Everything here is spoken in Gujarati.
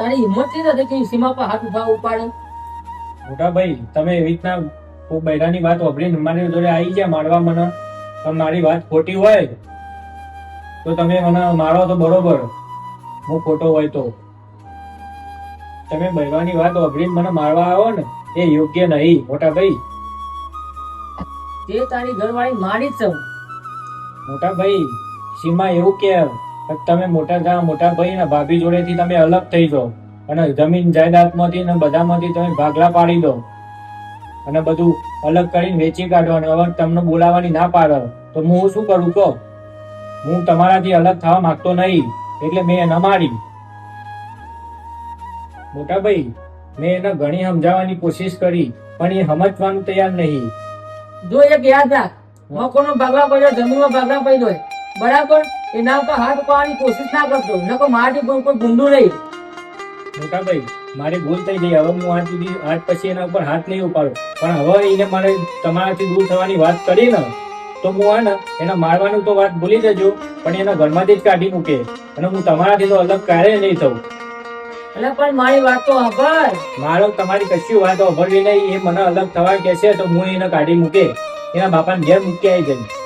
તારી હિંમત છે ને કે સીમા પર હાથ ઉપાડે? મોટા ભાઈ તમે એવી રીતના કોઈ બૈરાની વાત વાપરીને મારી જોડે આવી ગયા મારવા મને, પણ મારી વાત ખોટી હોય તો તમે મને મારો તો બરોબર, હું ખોટો હોય તો. તમે બૈરાની વાત વાપરીને મને મારવા આવો ને એ યોગ્ય નહીં મોટા ભાઈ. તે તારી ઘરવાળી મારી જ છે. મોટા ભાઈ સીમા એવું કે તમે મોટા ભાઈ ને ભાભી જોડેથી તમે અલગ થઈ જાઓ અને જમીન જાયદાદમાંથી ને બધામાંથી તમે ભાગલા પાડી દો અને બધું અલગ કરીને વેચી કાઢો અને હવે તમને બોલાવવાની ના પાડો તો હું શું કરું કહો? હું તમારાથી અલગ થવા માંગતો નહીં એટલે મેં એને મારી. મોટા ભાઈ મેં એને ઘણી સમજાવવાની કોશિશ કરી પણ એ સમજવાનું તૈયાર નહીં. જો એક યાદ રાખ, મકોનો ભાગલા પડ્યો, જમીનમાં ભાગલા પડ્યો હોય બરાબર, એના ઉપર હાથ ઉપાડવાની કોશિશ ના કરતો, નકો મારથી કોઈ ગુંડું નહીં. મોટા ભાઈ મારી ભૂલ થઈ ગઈ, હવે હું આજ પછી એના ઉપર હાથ નહીં ઉપાડું, પણ હવે એને મારે તમારાથી દૂર થવાની વાત કરી ને તો હું ને એને મારવાની તો વાત ભૂલી જજો, પણ એના ઘરમાંથી જ કાઢી મૂકે અને હું તમારાથી તો અલગ ક્યારેય નહીં થઉં. એટલે પણ મારી વાત તો સાંભળ. મારો તમારી કશી વાત સાંભળવી નહીં. એ મને અલગ થવા કહેશે તો હું એને કાઢી મૂકે, એના બાપાને ઘેર મૂકી આવી જઈશ.